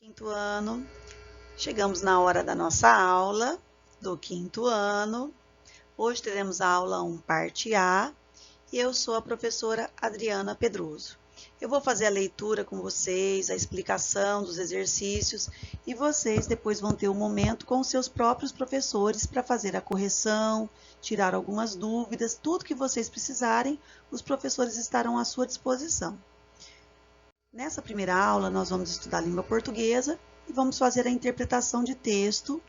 Quinto ano, chegamos na hora da nossa aula do quinto ano. Hoje teremos a aula 1, parte A, e eu sou a professora Adriana Pedroso. Eu vou fazer a leitura com vocês, a explicação dos exercícios, e vocês depois vão ter um momento com os seus próprios professores para fazer a correção, tirar algumas dúvidas, tudo que vocês precisarem, os professores estarão à sua disposição. Nessa primeira aula, nós vamos estudar a língua portuguesa e vamos fazer a interpretação de texto,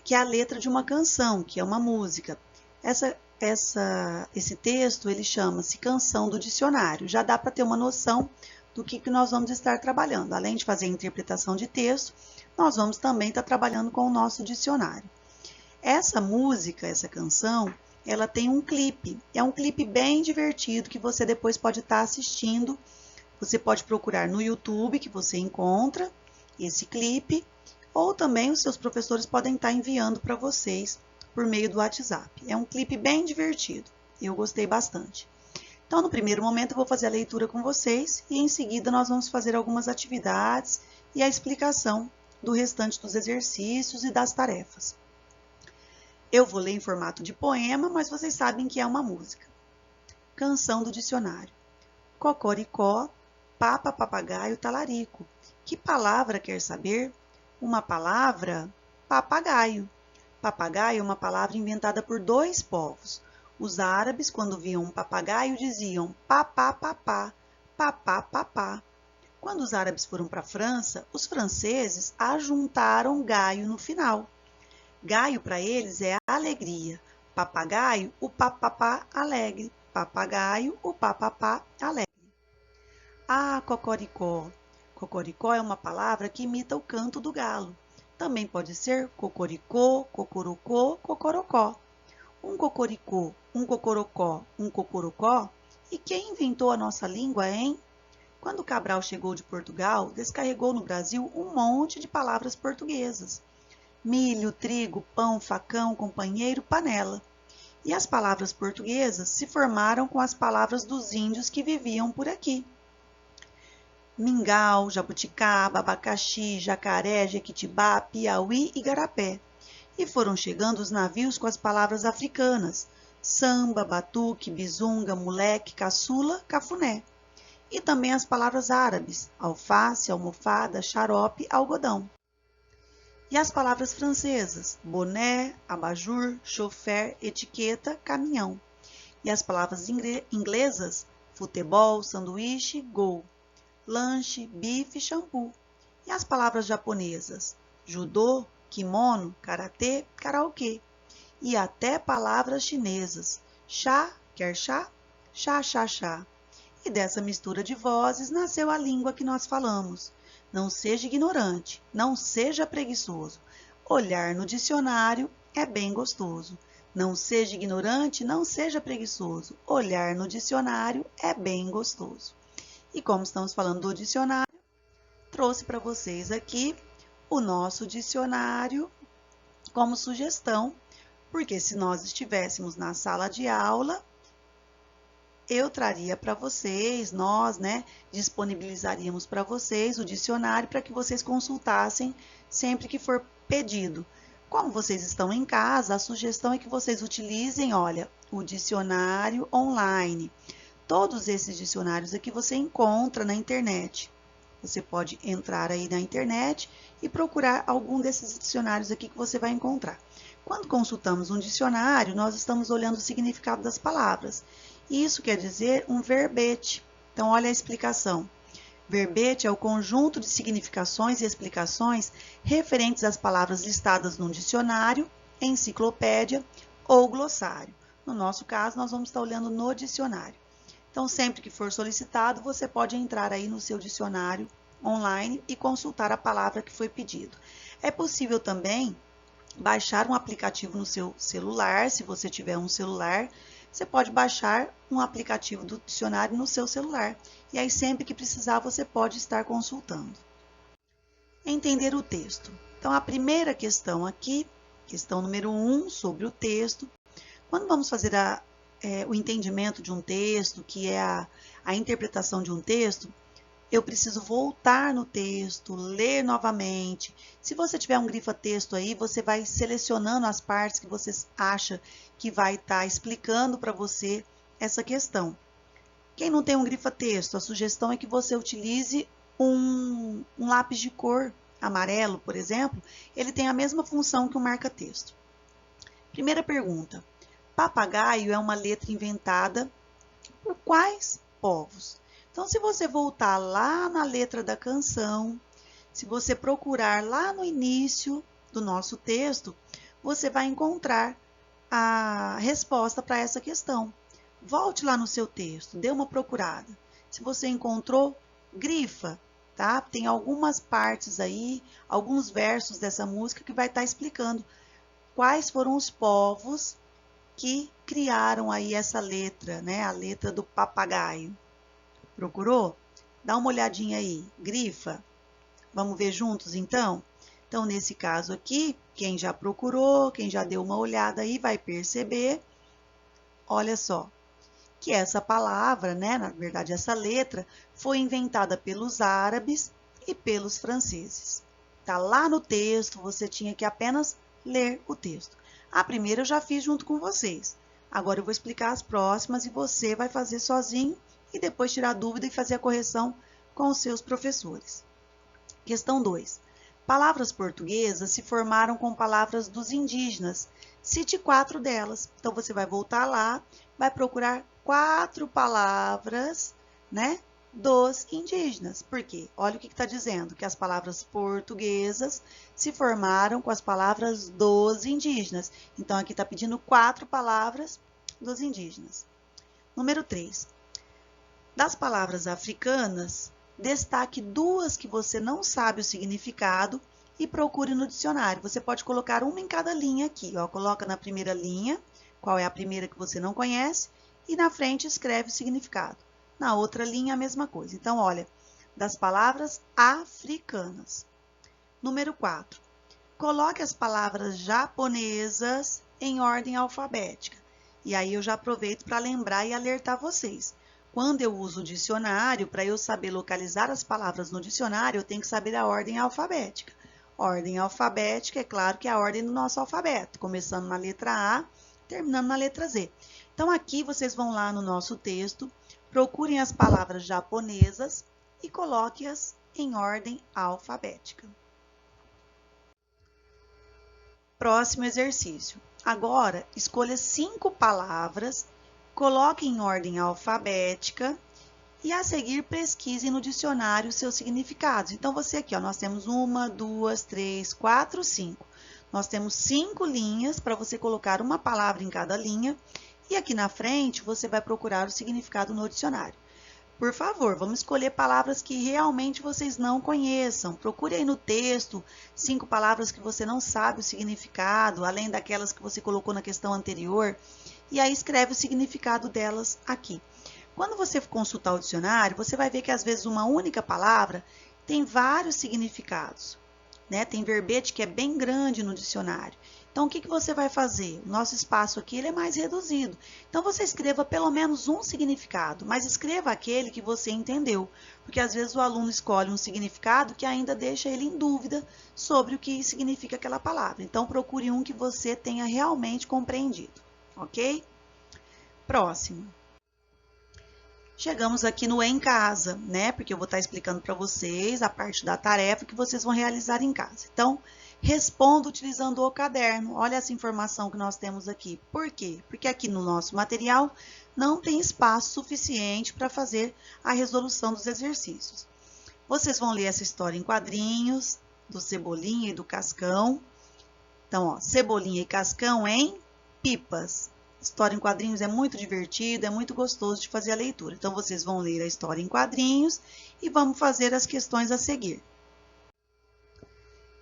que é a letra de uma canção, que é uma música. Esse texto, ele chama-se Canção do Dicionário. Já dá para ter uma noção do que nós vamos estar trabalhando. Além de fazer a interpretação de texto, nós vamos também estar trabalhando com o nosso dicionário. Essa música, essa canção, ela tem um clipe. É um clipe bem divertido que você depois pode estar assistindo. Você pode procurar no YouTube, que você encontra esse clipe, ou também os seus professores podem estar enviando para vocês por meio do WhatsApp. É um clipe bem divertido, eu gostei bastante. Então, no primeiro momento, eu vou fazer a leitura com vocês e em seguida nós vamos fazer algumas atividades e a explicação do restante dos exercícios e das tarefas. Eu vou ler em formato de poema, mas vocês sabem que é uma música. Canção do dicionário. Cocoricó, papa, papagaio, talarico. Que palavra quer saber? Uma palavra? Papagaio. Papagaio é uma palavra inventada por dois povos. Os árabes, quando viam um papagaio, diziam papá, papá, papá, papá. Quando os árabes foram para a França, os franceses ajuntaram gaio no final. Gaio para eles é alegria. Papagaio, o papapá alegre. Papagaio, o papapá alegre. Ah, cocoricó. Cocoricó é uma palavra que imita o canto do galo. Também pode ser cocoricô, cocorocô, cocorocó. Um cocoricô, um cocorocó, um cocorocó. E quem inventou a nossa língua, hein? Quando Cabral chegou de Portugal, descarregou no Brasil um monte de palavras portuguesas. Milho, trigo, pão, facão, companheiro, panela. E as palavras portuguesas se formaram com as palavras dos índios que viviam por aqui. Mingau, jabuticaba, abacaxi, jacaré, jequitibá, piauí e garapé. E foram chegando os navios com as palavras africanas, samba, batuque, bizunga, moleque, caçula, cafuné. E também as palavras árabes, alface, almofada, xarope, algodão. E as palavras francesas, boné, abajur, chofer, etiqueta, caminhão. E as palavras inglesas, futebol, sanduíche, gol. Lanche, bife, shampoo. E as palavras japonesas, judô, kimono, karatê, karaokê. E até palavras chinesas, chá, quer chá? Chá, chá, chá. E dessa mistura de vozes nasceu a língua que nós falamos. Não seja ignorante, não seja preguiçoso. Olhar no dicionário é bem gostoso. Não seja ignorante, não seja preguiçoso. Olhar no dicionário é bem gostoso. E como estamos falando do dicionário, trouxe para vocês aqui o nosso dicionário como sugestão, porque se nós estivéssemos na sala de aula, eu traria para vocês, nós, disponibilizaríamos para vocês o dicionário para que vocês consultassem sempre que for pedido. Como vocês estão em casa, a sugestão é que vocês utilizem, olha, o dicionário online. Todos esses dicionários aqui você encontra na internet. Você pode entrar aí na internet e procurar algum desses dicionários aqui que você vai encontrar. Quando consultamos um dicionário, nós estamos olhando o significado das palavras. Isso quer dizer um verbete. Então, olha a explicação. Verbete é o conjunto de significações e explicações referentes às palavras listadas num dicionário, enciclopédia ou glossário. No nosso caso, nós vamos estar olhando no dicionário. Então, sempre que for solicitado, você pode entrar aí no seu dicionário online e consultar a palavra que foi pedido. É possível também baixar um aplicativo no seu celular, se você tiver um celular, você pode baixar um aplicativo do dicionário no seu celular. E aí, sempre que precisar, você pode estar consultando. Entender o texto. Então, a primeira questão aqui, questão número 1, sobre o texto. Quando vamos fazer o entendimento de um texto, que é a interpretação de um texto, eu preciso voltar no texto, ler novamente. Se você tiver um grifa-texto aí, você vai selecionando as partes que você acha que vai estar explicando para você essa questão. Quem não tem um grifa-texto, a sugestão é que você utilize um lápis de cor amarelo, por exemplo. Ele tem a mesma função que um marca-texto. Primeira pergunta. Papagaio é uma letra inventada por quais povos? Então, se você voltar lá na letra da canção, se você procurar lá no início do nosso texto, você vai encontrar a resposta para essa questão. Volte lá no seu texto, dê uma procurada. Se você encontrou, grifa, tá? Tem algumas partes aí, alguns versos dessa música que vai estar explicando quais foram os povos que criaram aí essa letra, né? A letra do papagaio. Procurou? Dá uma olhadinha aí, grifa. Vamos ver juntos, então? Então, nesse caso aqui, quem já procurou, quem já deu uma olhada aí, vai perceber, olha só, que essa palavra, né, na verdade essa letra, foi inventada pelos árabes e pelos franceses. Tá lá no texto, você tinha que apenas ler o texto. A primeira eu já fiz junto com vocês. Agora eu vou explicar as próximas e você vai fazer sozinho e depois tirar dúvida e fazer a correção com os seus professores. Questão 2. Palavras portuguesas se formaram com palavras dos indígenas. Cite 4 delas. Então, você vai voltar lá, vai procurar 4 palavras, né, dos indígenas. Por quê? Olha o que está dizendo, que as palavras portuguesas se formaram com as palavras dos indígenas. Então, aqui está pedindo 4 palavras dos indígenas. Número 3. Das palavras africanas, destaque 2 que você não sabe o significado e procure no dicionário. Você pode colocar uma em cada linha aqui, ó. Coloca na primeira linha, qual é a primeira que você não conhece, e na frente escreve o significado. Na outra linha, a mesma coisa. Então, olha, das palavras africanas. Número 4. Coloque as palavras japonesas em ordem alfabética. E aí eu já aproveito para lembrar e alertar vocês. Quando eu uso o dicionário, para eu saber localizar as palavras no dicionário, eu tenho que saber a ordem alfabética. Ordem alfabética, é claro que é a ordem do nosso alfabeto, começando na letra A, terminando na letra Z. Então, aqui vocês vão lá no nosso texto, procurem as palavras japonesas e coloquem-as em ordem alfabética. Próximo exercício. Agora, escolha 5 palavras, coloque em ordem alfabética e a seguir pesquise no dicionário os seus significados. Então, você aqui, ó, nós temos 1, 2, 3, 4, 5. Nós temos 5 linhas para você colocar uma palavra em cada linha e aqui na frente você vai procurar o significado no dicionário. Por favor, vamos escolher palavras que realmente vocês não conheçam. Procure aí no texto 5 palavras que você não sabe o significado, além daquelas que você colocou na questão anterior, e aí escreve o significado delas aqui. Quando você consultar o dicionário, você vai ver que às vezes uma única palavra tem vários significados, né? Tem verbete que é bem grande no dicionário. Então, o que você vai fazer? O nosso espaço aqui ele é mais reduzido. Então, você escreva pelo menos um significado, mas escreva aquele que você entendeu, porque às vezes o aluno escolhe um significado que ainda deixa ele em dúvida sobre o que significa aquela palavra. Então, procure um que você tenha realmente compreendido, ok? Próximo. Chegamos aqui no em casa, né? Porque eu vou estar explicando para vocês a parte da tarefa que vocês vão realizar em casa. Então, responda utilizando o caderno. Olha essa informação que nós temos aqui. Por quê? Porque aqui no nosso material não tem espaço suficiente para fazer a resolução dos exercícios. Vocês vão ler essa história em quadrinhos, do Cebolinha e do Cascão. Então, ó, Cebolinha e Cascão em pipas. História em quadrinhos é muito divertido, é muito gostoso de fazer a leitura. Então, vocês vão ler a história em quadrinhos e vamos fazer as questões a seguir.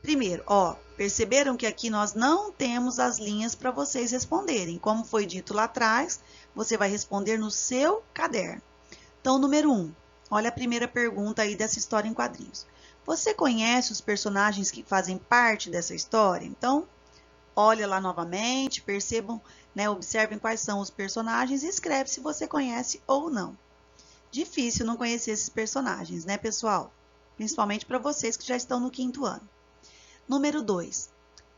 Primeiro, ó, perceberam que aqui nós não temos as linhas para vocês responderem. Como foi dito lá atrás, você vai responder no seu caderno. Então, número 1, olha a primeira pergunta aí dessa história em quadrinhos. Você conhece os personagens que fazem parte dessa história? Então, olha lá novamente, percebam, né, observem quais são os personagens e escreve se você conhece ou não. Difícil não conhecer esses personagens, né, pessoal? Principalmente para vocês que já estão no 5º ano. Número 2.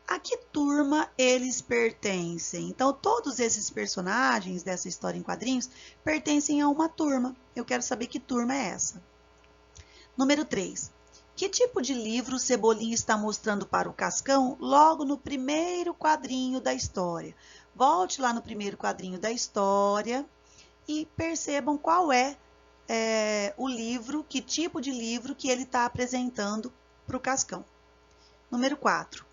A que turma eles pertencem? Então, todos esses personagens dessa história em quadrinhos pertencem a uma turma. Eu quero saber que turma é essa. Número 3. Que tipo de livro o Cebolinha está mostrando para o Cascão logo no primeiro quadrinho da história? Volte lá no primeiro quadrinho da história e percebam qual é o livro, que tipo de livro que ele está apresentando para o Cascão. Número 4.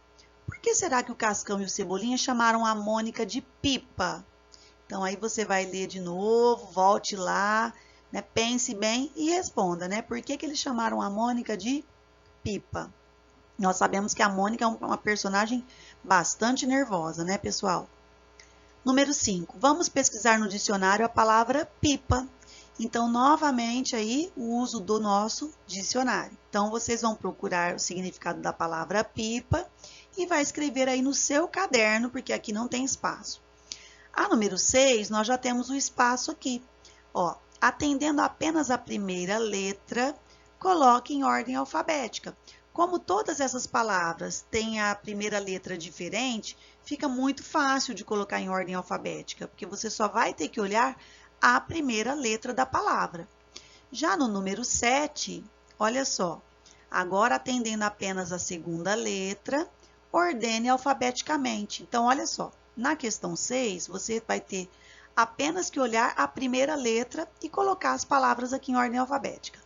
Por que será que o Cascão e o Cebolinha chamaram a Mônica de Pipa? Então, aí você vai ler de novo, volte lá, né, pense bem e responda, né? Por que eles chamaram a Mônica de Pipa? Nós sabemos que a Mônica é uma personagem bastante nervosa, né, pessoal? Número 5. Vamos pesquisar no dicionário a palavra pipa. Então, novamente, aí, o uso do nosso dicionário. Então, vocês vão procurar o significado da palavra pipa e vai escrever aí no seu caderno, porque aqui não tem espaço. A número 6, nós já temos o espaço aqui. Ó, atendendo apenas a primeira letra, coloque em ordem alfabética. Como todas essas palavras têm a primeira letra diferente, fica muito fácil de colocar em ordem alfabética, porque você só vai ter que olhar a primeira letra da palavra. Já no número 7, olha só, agora atendendo apenas a segunda letra, ordene alfabeticamente. Então, olha só, na questão 6, você vai ter apenas que olhar a primeira letra e colocar as palavras aqui em ordem alfabética.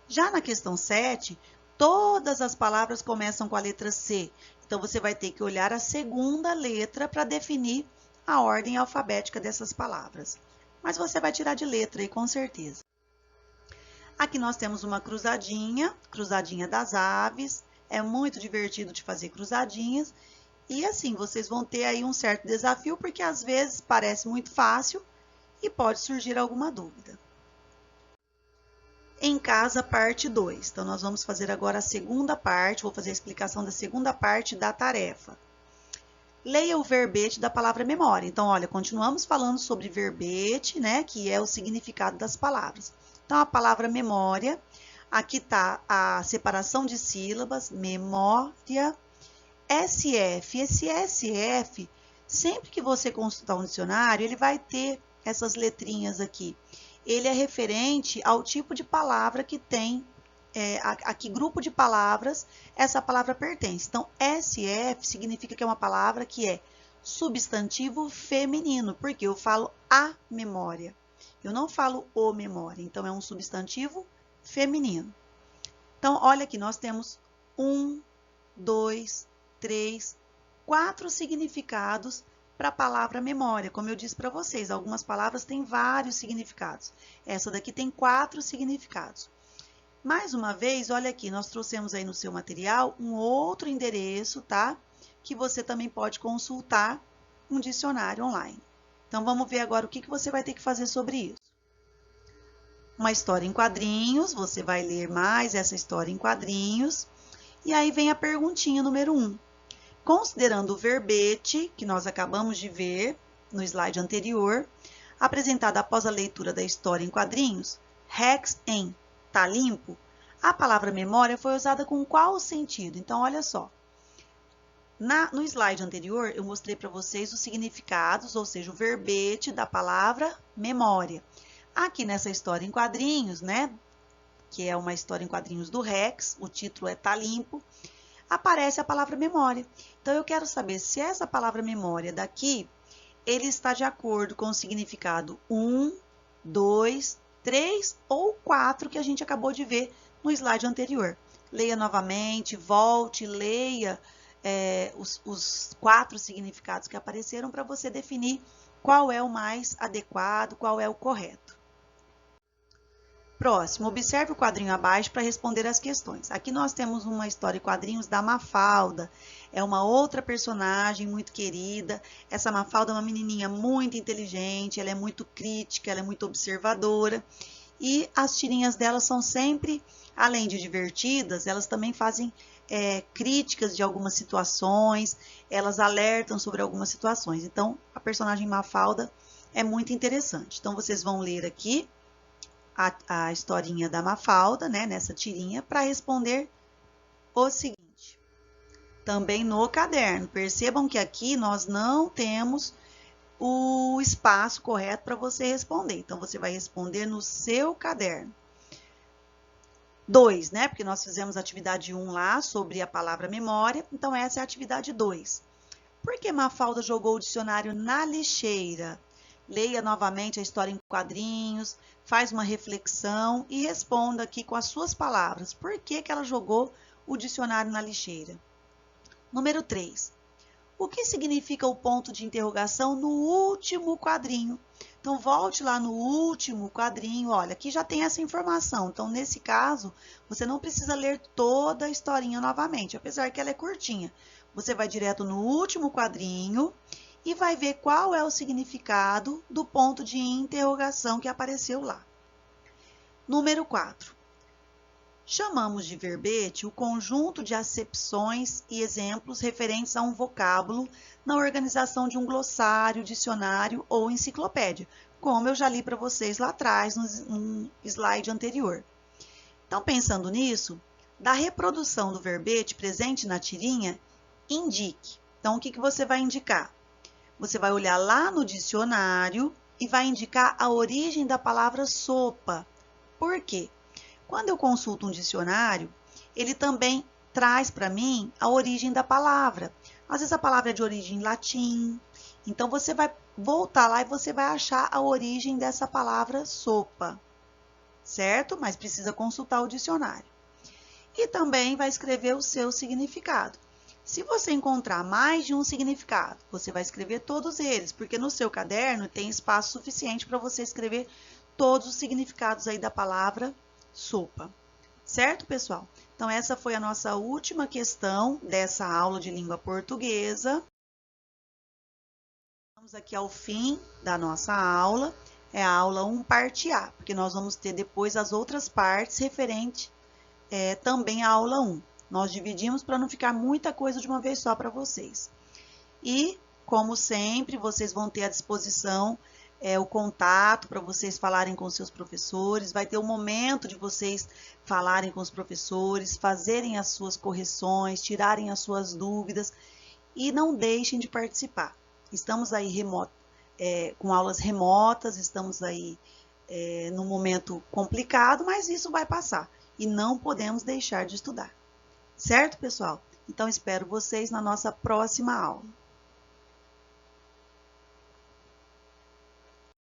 Já na questão 7, todas as palavras começam com a letra C. Então, você vai ter que olhar a segunda letra para definir a ordem alfabética dessas palavras. Mas você vai tirar de letra aí, com certeza. Aqui nós temos uma cruzadinha das aves. É muito divertido de fazer cruzadinhas. E assim, vocês vão ter aí um certo desafio, porque às vezes parece muito fácil e pode surgir alguma dúvida. Em casa, parte 2. Então, nós vamos fazer agora a segunda parte, vou fazer a explicação da segunda parte da tarefa. Leia o verbete da palavra memória. Então, olha, continuamos falando sobre verbete, né, que é o significado das palavras. Então, a palavra memória, aqui está a separação de sílabas, memória, SF. Esse SF, sempre que você consultar um dicionário, ele vai ter essas letrinhas aqui. Ele é referente ao tipo de palavra que tem, a que grupo de palavras essa palavra pertence. Então, SF significa que é uma palavra que é substantivo feminino, porque eu falo a memória. Eu não falo o memória, então é um substantivo feminino. Então, olha aqui, nós temos 1, 2, 3, 4 significados para a palavra memória. Como eu disse para vocês, algumas palavras têm vários significados. Essa daqui tem 4 significados. Mais uma vez, olha aqui, nós trouxemos aí no seu material um outro endereço, tá? Que você também pode consultar um dicionário online. Então, vamos ver agora o que você vai ter que fazer sobre isso. Uma história em quadrinhos, você vai ler mais essa história em quadrinhos. E aí vem a perguntinha número 1. Considerando o verbete, que nós acabamos de ver no slide anterior, apresentado após a leitura da história em quadrinhos, Rex em Tá limpo? A palavra memória foi usada com qual sentido? Então, olha só. No slide anterior, eu mostrei para vocês os significados, ou seja, o verbete da palavra memória. Aqui nessa história em quadrinhos, né, que é uma história em quadrinhos do Rex, o título é Tá limpo, aparece a palavra memória. Então, eu quero saber se essa palavra memória daqui, ele está de acordo com o significado 1, 2, 3 ou 4 que a gente acabou de ver no slide anterior. Leia novamente, volte, leia os 4 significados que apareceram para você definir qual é o mais adequado, qual é o correto. Próximo, observe o quadrinho abaixo para responder as questões. Aqui nós temos uma história em quadrinhos da Mafalda. É uma outra personagem muito querida. Essa Mafalda é uma menininha muito inteligente, ela é muito crítica, ela é muito observadora. E as tirinhas dela são sempre, além de divertidas, elas também fazem críticas de algumas situações, elas alertam sobre algumas situações. Então, a personagem Mafalda é muito interessante. Então, vocês vão ler aqui a historinha da Mafalda, né, nessa tirinha, para responder o seguinte. Também no caderno. Percebam que aqui nós não temos o espaço correto para você responder. Então, você vai responder no seu caderno. 2, né? Porque nós fizemos a atividade 1 lá sobre a palavra memória. Então, essa é a atividade 2. Por que Mafalda jogou o dicionário na lixeira? Leia novamente a história em quadrinhos, faz uma reflexão e responda aqui com as suas palavras. Por que ela jogou o dicionário na lixeira? Número 3. O que significa o ponto de interrogação no último quadrinho? Então, volte lá no último quadrinho. Olha, aqui já tem essa informação. Então, nesse caso, você não precisa ler toda a historinha novamente, apesar que ela é curtinha. Você vai direto no último quadrinho e vai ver qual é o significado do ponto de interrogação que apareceu lá. Número 4. Chamamos de verbete o conjunto de acepções e exemplos referentes a um vocábulo na organização de um glossário, dicionário ou enciclopédia, como eu já li para vocês lá atrás, no slide anterior. Então, pensando nisso, da reprodução do verbete presente na tirinha, indique. Então, o que você vai indicar? Você vai olhar lá no dicionário e vai indicar a origem da palavra sopa. Por quê? Quando eu consulto um dicionário, ele também traz para mim a origem da palavra. Às vezes a palavra é de origem latim, então você vai voltar lá e você vai achar a origem dessa palavra sopa, certo? Mas precisa consultar o dicionário. E também vai escrever o seu significado. Se você encontrar mais de um significado, você vai escrever todos eles, porque no seu caderno tem espaço suficiente para você escrever todos os significados aí da palavra sopa. Certo, pessoal? Então, essa foi a nossa última questão dessa aula de língua portuguesa. Vamos aqui ao fim da nossa aula. É a aula 1, parte A, porque nós vamos ter depois as outras partes referente também à aula 1. Nós dividimos para não ficar muita coisa de uma vez só para vocês. E, como sempre, vocês vão ter à disposição o contato para vocês falarem com seus professores, vai ter um momento de vocês falarem com os professores, fazerem as suas correções, tirarem as suas dúvidas e não deixem de participar. Estamos aí com aulas remotas, estamos aí num momento complicado, mas isso vai passar e não podemos deixar de estudar. Certo, pessoal? Então, espero vocês na nossa próxima aula.